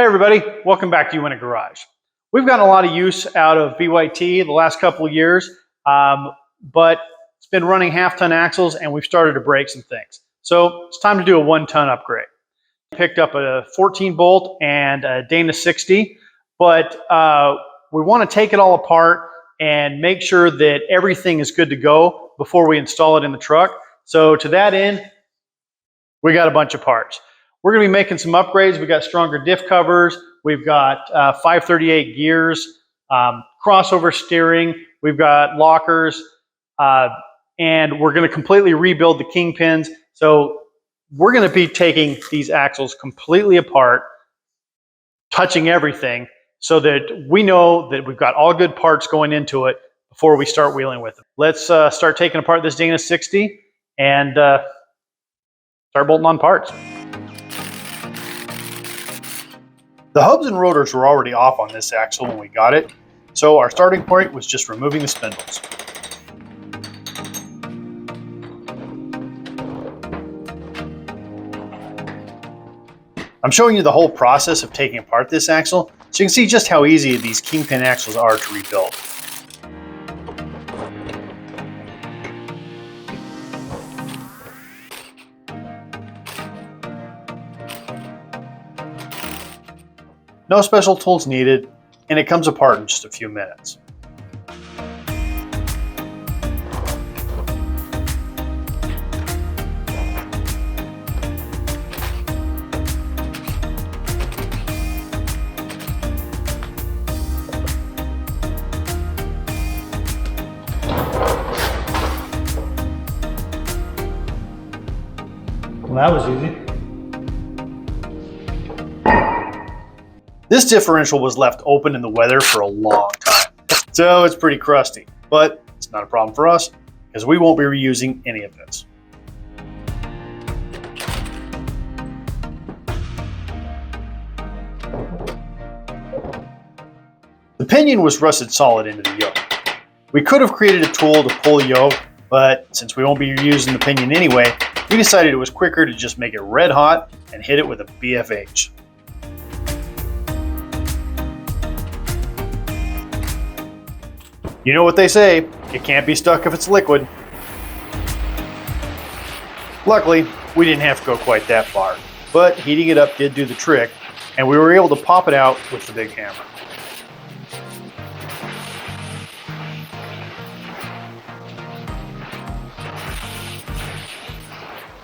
everybody, welcome back to Uintagarage. We've gotten a lot of use out of BYT the last couple of years, but it's been running half-ton axles and we've started to break some things. So it's time to do a 1-ton upgrade. Picked up a 14 bolt and a Dana 60, but we want to take it all apart and make sure that everything is good to go before we install it in the truck. So to that end, we got a bunch of parts. We're going to be making some upgrades. We got stronger diff covers. We've got 538 gears, crossover steering. We've got lockers, and we're going to completely rebuild the kingpins. So we're going to be taking these axles completely apart, touching everything, so that we know that we've got all good parts going into it before we start wheeling with them. Let's start taking apart this Dana 60 and start bolting on parts. The hubs and rotors were already off on this axle when we got it, so our starting point was just removing the spindles. I'm showing you the whole process of taking apart this axle, so you can see just how easy these kingpin axles are to rebuild. No special tools needed, and it comes apart in just a few minutes. Well, that was easy. This differential was left open in the weather for a long time, so it's pretty crusty, but it's not a problem for us because we won't be reusing any of this. The pinion was rusted solid into the yoke. We could have created a tool to pull the yoke, but since we won't be reusing the pinion anyway, we decided it was quicker to just make it red hot and hit it with a BFH. You know what they say, it can't be stuck if it's liquid. Luckily, we didn't have to go quite that far, but heating it up did do the trick, and we were able to pop it out with the big hammer.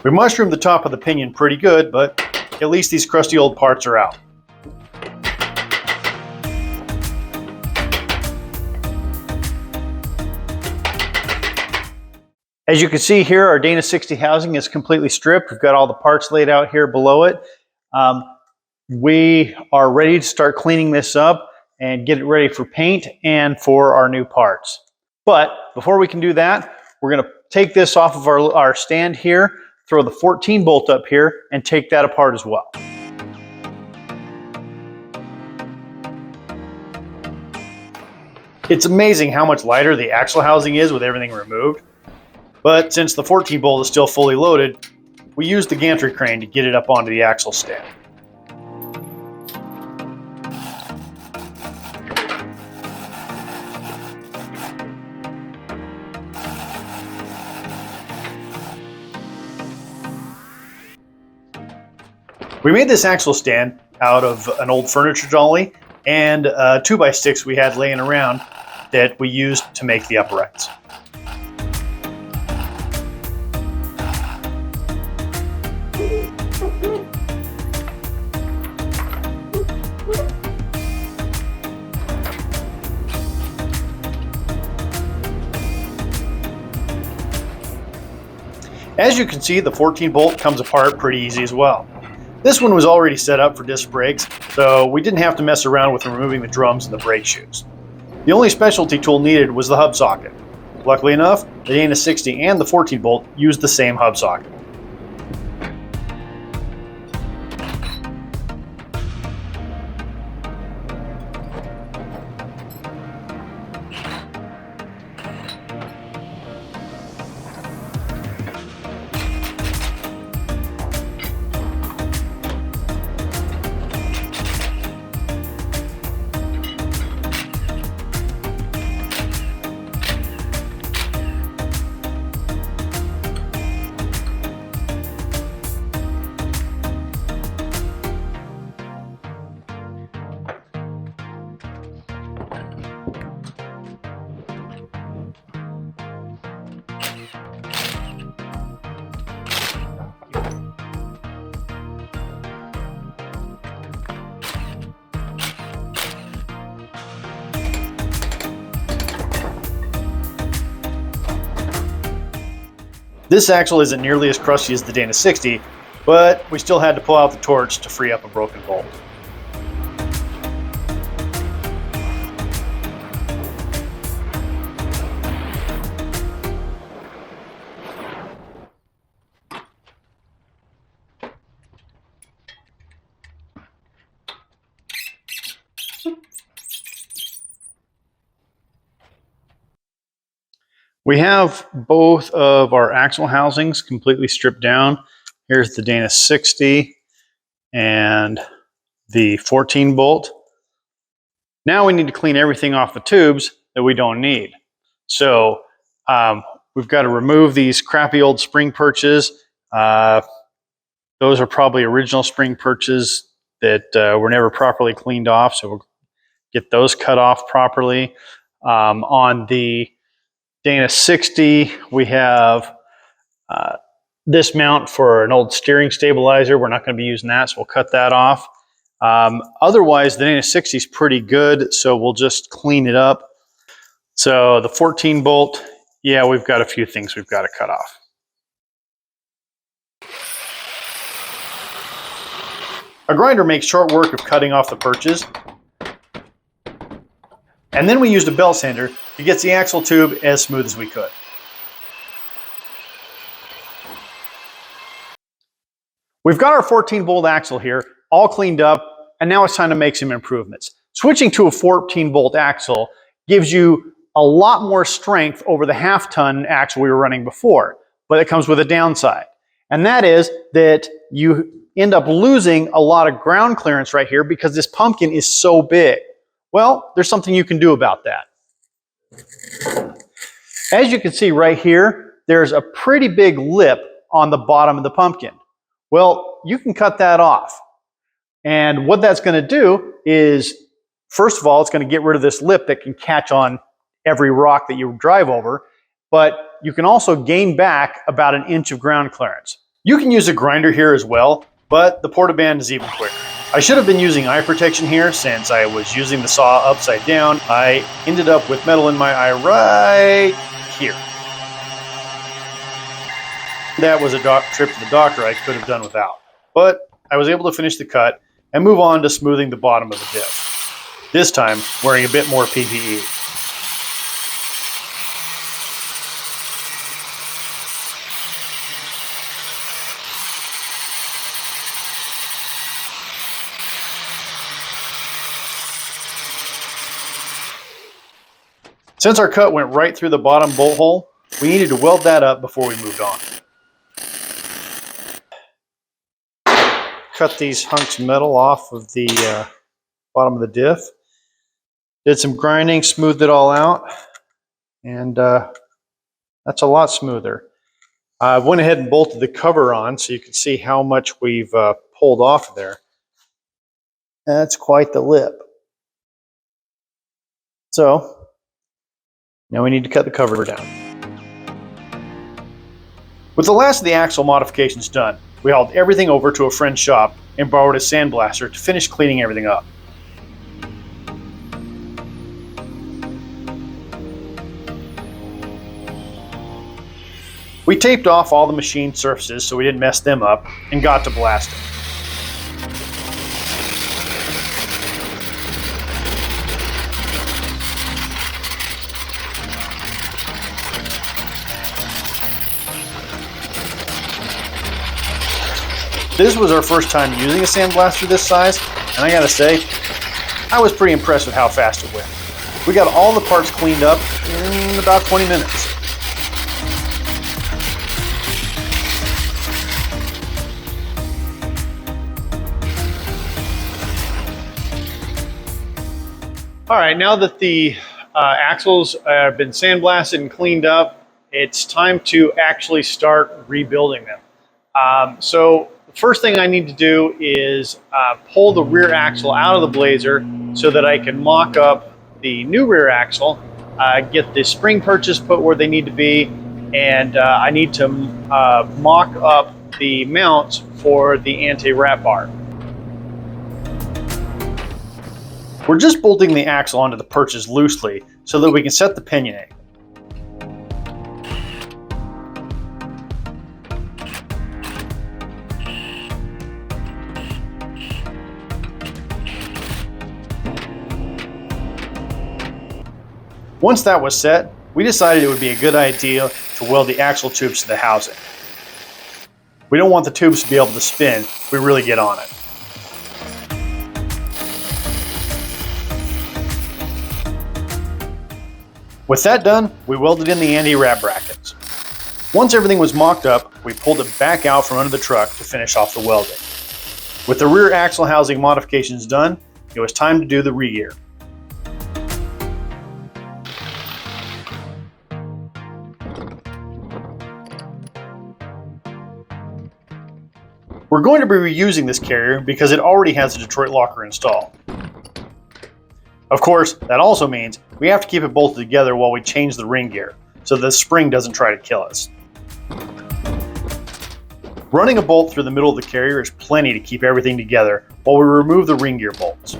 We mushroomed the top of the pinion pretty good, but at least these crusty old parts are out. As you can see here, our Dana 60 housing is completely stripped. We've got all the parts laid out here below it. We are ready to start cleaning this up and get it ready for paint and for our new parts. But before we can do that, we're going to take this off of our stand here, throw the 14 bolt up here, and take that apart as well. It's amazing how much lighter the axle housing is with everything removed. But since the 14 bolt is still fully loaded, we used the gantry crane to get it up onto the axle stand. We made this axle stand out of an old furniture dolly and 2x6 we had laying around that we used to make the uprights. As you can see, the 14 bolt comes apart pretty easy as well. This one was already set up for disc brakes, so we didn't have to mess around with removing the drums and the brake shoes. The only specialty tool needed was the hub socket. Luckily enough, the Dana 60 and the 14 bolt used the same hub socket. This axle isn't nearly as crusty as the Dana 60, but we still had to pull out the torch to free up a broken bolt. We have both of our axle housings completely stripped down. Here's the Dana 60 and the 14 bolt. Now we need to clean everything off the tubes that we don't need. So we've got to remove these crappy old spring perches. Those are probably original spring perches that were never properly cleaned off. So we'll get those cut off properly. On the Dana 60, we have this mount for an old steering stabilizer. We're not going to be using that, so we'll cut that off. Otherwise, the Dana 60 is pretty good, so we'll just clean it up. So the 14 bolt, yeah, we've got a few things we've got to cut off. A grinder makes short work of cutting off the perches. And then we used a belt sander to get the axle tube as smooth as we could. We've got our 14 bolt axle here all cleaned up, and now it's time to make some improvements. Switching to a 14 bolt axle gives you a lot more strength over the half-ton axle we were running before, but it comes with a downside. And that is that you end up losing a lot of ground clearance right here because this pumpkin is so big. Well, there's something you can do about that. As you can see right here, there's a pretty big lip on the bottom of the pumpkin. Well, you can cut that off. And what that's going to do is, first of all, it's going to get rid of this lip that can catch on every rock that you drive over, but you can also gain back about 1 inch of ground clearance. You can use a grinder here as well, but the portaband is even quicker. I should have been using eye protection here since I was using the saw upside down. I ended up with metal in my eye right here. That was a trip to the doctor I could have done without. But I was able to finish the cut and move on to smoothing the bottom of the diff. This time, wearing a bit more PPE. Since our cut went right through the bottom bolt hole, we needed to weld that up before we moved on. Cut these hunks of metal off of the bottom of the diff. Did some grinding, smoothed it all out, and that's a lot smoother. I went ahead and bolted the cover on so you can see how much we've pulled off of there. That's quite the lip. So, now we need to cut the cover down. With the last of the axle modifications done, we hauled everything over to a friend's shop and borrowed a sandblaster to finish cleaning everything up. We taped off all the machine surfaces so we didn't mess them up and got to blasting. This was our first time using a sandblaster this size, and I gotta say, I was pretty impressed with how fast it went. We got all the parts cleaned up in about 20 minutes. All right, now that the axles have been sandblasted and cleaned up, it's time to actually start rebuilding them. So the first thing I need to do is pull the rear axle out of the Blazer so that I can mock up the new rear axle, get the spring perches put where they need to be, and I need to mock up the mounts for the anti-wrap bar. We're just bolting the axle onto the perches loosely so that we can set the pinion. Once that was set, we decided it would be a good idea to weld the axle tubes to the housing. We don't want the tubes to be able to spin if we really get on it. With that done, we welded in the anti-wrap brackets. Once everything was mocked up, we pulled it back out from under the truck to finish off the welding. With the rear axle housing modifications done, it was time to do the re-gear. We're going to be reusing this carrier because it already has a Detroit locker installed. Of course, that also means we have to keep it bolted together while we change the ring gear, so the spring doesn't try to kill us. Running a bolt through the middle of the carrier is plenty to keep everything together while we remove the ring gear bolts.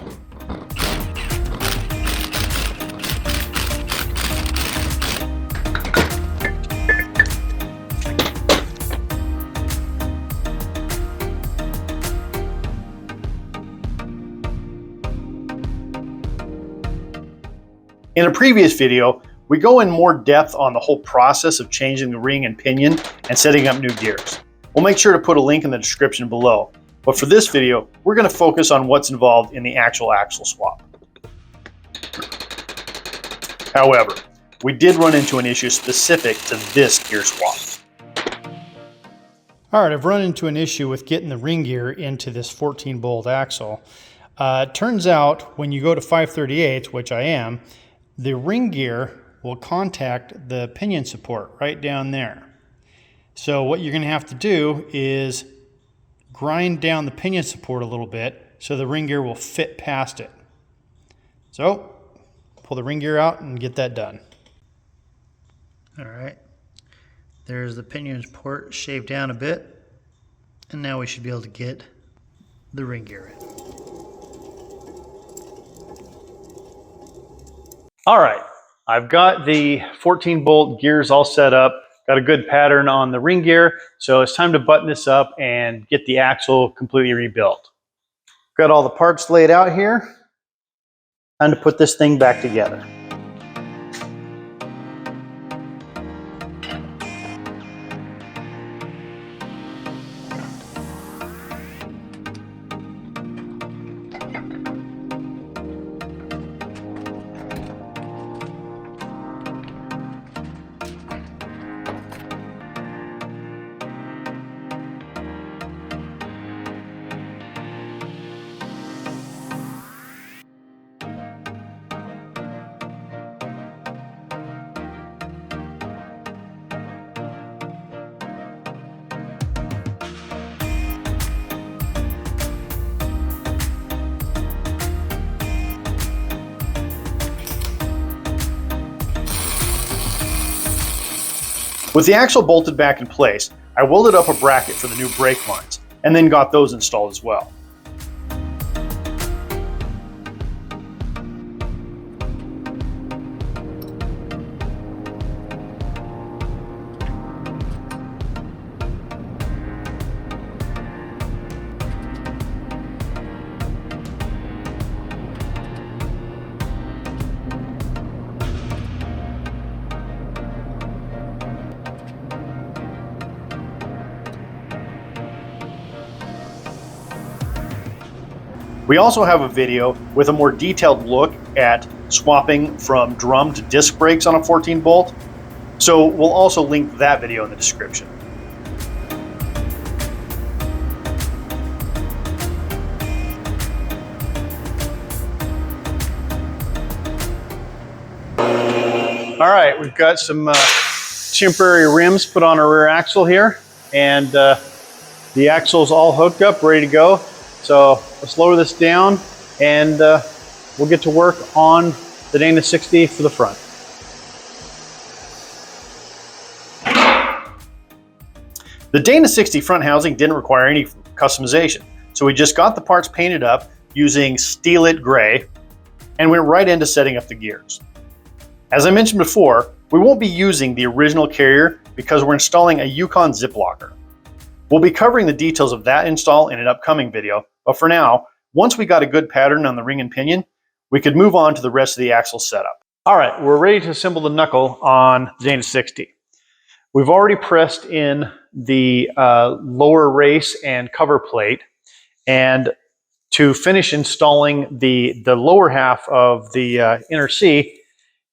In a previous video, we go in more depth on the whole process of changing the ring and pinion and setting up new gears. We'll make sure to put a link in the description below, but for this video, we're going to focus on what's involved in the actual axle swap. However, we did run into an issue specific to this gear swap. All right, I've run into an issue with getting the ring gear into this 14-bolt axle. It turns out when you go to 5/38, which I am, the ring gear will contact the pinion support right down there. So what you're going to have to do is grind down the pinion support a little bit so the ring gear will fit past it. So pull the ring gear out and get that done. All right, there's the pinion support shaved down a bit, and now we should be able to get the ring gear in. All right, I've got the 14-bolt gears all set up, got a good pattern on the ring gear, so it's time to button this up and get the axle completely rebuilt. Got all the parts laid out here. Time to put this thing back together. With the axle bolted back in place, I welded up a bracket for the new brake lines, and then got those installed as well. We also have a video with a more detailed look at swapping from drum to disc brakes on a 14 bolt, so we'll also link that video in the description. All right, we've got some temporary rims put on our rear axle here, and the axle's all hooked up, ready to go. So let's lower this down, and we'll get to work on the Dana 60 for the front. The Dana 60 front housing didn't require any customization, so we just got the parts painted up using Steel It Gray and went right into setting up the gears. As I mentioned before, we won't be using the original carrier because we're installing a Yukon zip locker. We'll be covering the details of that install in an upcoming video, but for now, once we got a good pattern on the ring and pinion, we could move on to the rest of the axle setup. All right, we're ready to assemble the knuckle on the Dana 60. We've already pressed in the lower race and cover plate, and to finish installing the lower half of the inner C,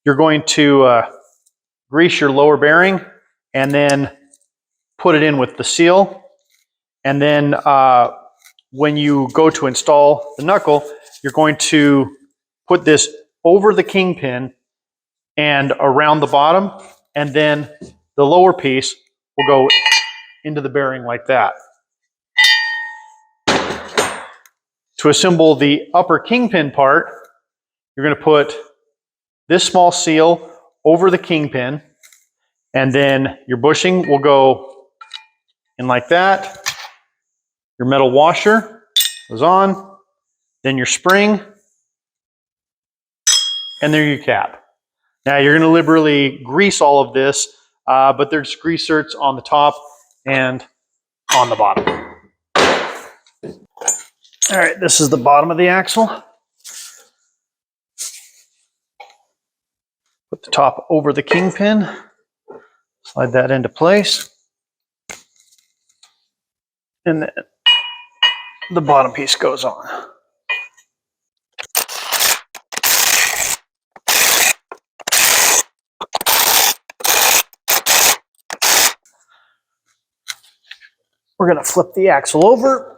you're going to grease your lower bearing and then put it in with the seal. And then when you go to install the knuckle, you're going to put this over the kingpin and around the bottom, and then the lower piece will go into the bearing like that. To assemble the upper kingpin part, you're going to put this small seal over the kingpin, and then your bushing will go in like that. Your metal washer goes on, then your spring, and there your cap. Now you're going to liberally grease all of this, but there's grease zerks on the top and on the bottom. All right, this is the bottom of the axle. Put the top over the kingpin, slide that into place, and then the bottom piece goes on. We're going to flip the axle over.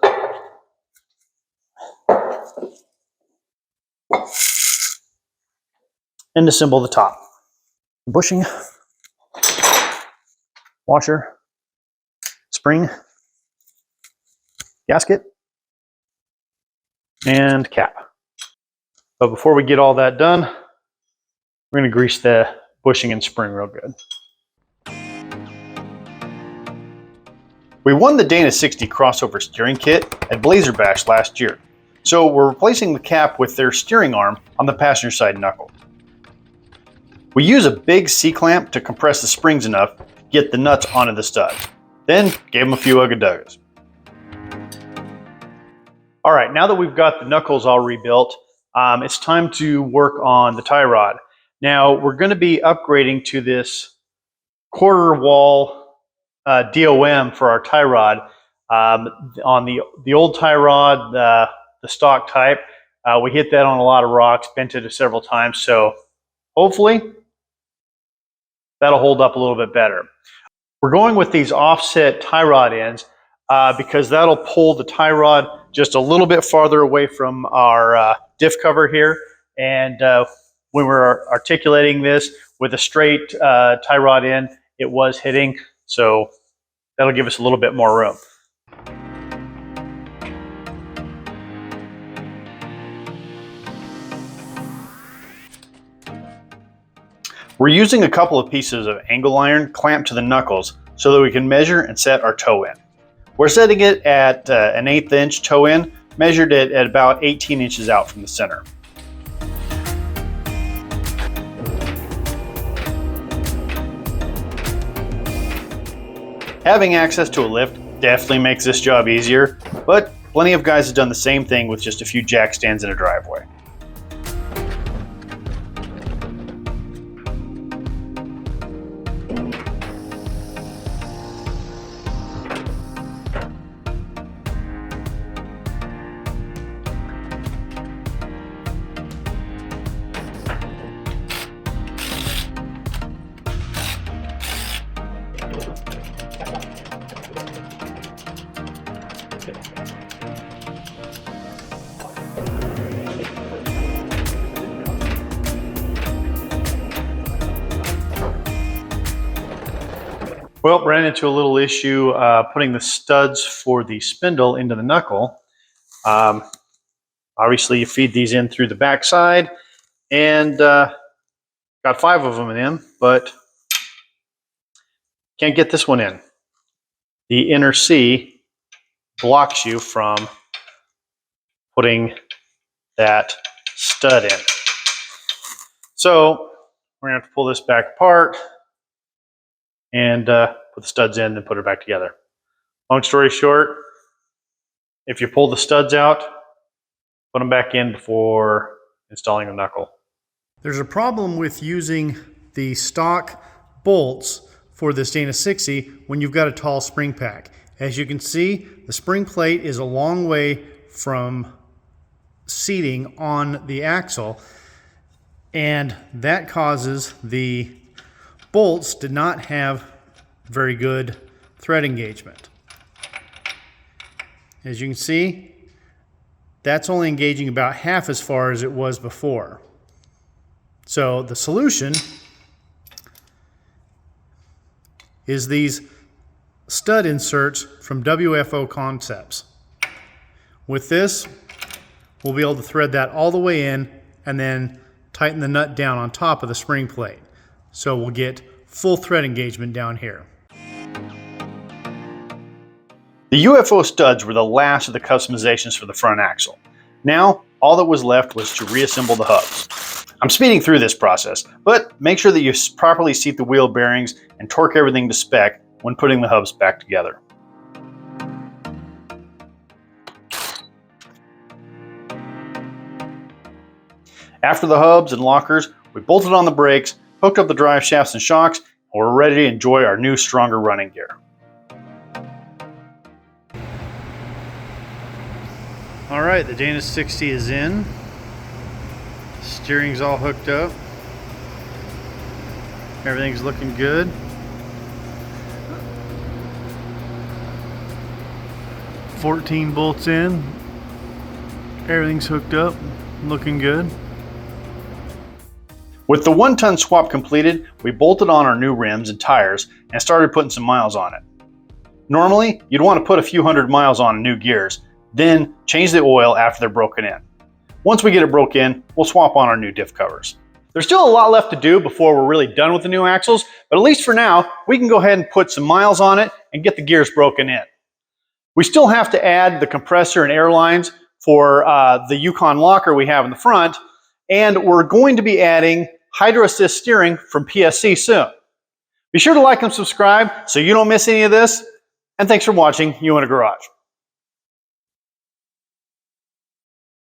And assemble the top. Bushing, washer, spring, gasket, and cap. But before we get all that done, we're going to grease the bushing and spring real good. We won the Dana 60 crossover steering kit at Blazer Bash last year, so we're replacing the cap with their steering arm on the passenger side knuckle. We use a big C-clamp to compress the springs enough to get the nuts onto the stud. Then gave them a few ugga-duggas. All right, now that we've got the knuckles all rebuilt, it's time to work on the tie rod. Now we're going to be upgrading to this quarter wall DOM for our tie rod. On the old tie rod, the stock type, we hit that on a lot of rocks, bent it several times, so hopefully that'll hold up a little bit better. We're going with these offset tie rod ends because that'll pull the tie rod just a little bit farther away from our diff cover here. And when we're articulating this with a straight tie rod end, it was hitting, so that'll give us a little bit more room. We're using a couple of pieces of angle iron clamped to the knuckles so that we can measure and set our toe in. We're setting it at an 1/8 inch toe in, measured it at about 18 inches out from the center. Having access to a lift definitely makes this job easier, but plenty of guys have done the same thing with just a few jack stands in a driveway. Well, ran into a little issue putting the studs for the spindle into the knuckle. Obviously, you feed these in through the back side, and got 5 of them in, but can't get this one in. The inner C blocks you from putting that stud in. So we're going to have to pull this back apart and put the studs in and put it back together. Long story short, if you pull the studs out, put them back in before installing the knuckle. There's a problem with using the stock bolts for this Dana 60 when you've got a tall spring pack. As you can see, the spring plate is a long way from seating on the axle, and that causes the bolts to not have very good thread engagement. As you can see, that's only engaging about half as far as it was before. So the solution is these stud inserts from WFO Concepts. With this, we'll be able to thread that all the way in and then tighten the nut down on top of the spring plate. So we'll get full thread engagement down here. The UFO studs were the last of the customizations for the front axle. Now, all that was left was to reassemble the hubs. I'm speeding through this process, but make sure that you properly seat the wheel bearings and torque everything to spec when putting the hubs back together. After the hubs and lockers, we bolted on the brakes, hooked up the drive shafts and shocks, and we're ready to enjoy our new, stronger running gear. All right, the Dana 60 is in. Steering's all hooked up. Everything's looking good. $14 bolts in. Everything's hooked up, looking good. With the 1-ton swap completed, we bolted on our new rims and tires and started putting some miles on it. Normally, you'd want to put a few hundred miles on new gears, then change the oil after they're broken in. Once we get it broke in, we'll swap on our new diff covers. There's still a lot left to do before we're really done with the new axles, but at least for now, we can go ahead and put some miles on it and get the gears broken in. We still have to add the compressor and air lines for the Yukon locker we have in the front, and we're going to be adding Hydro Assist steering from PSC soon. Be sure to like and subscribe so you don't miss any of this, and thanks for watching Uintagarage.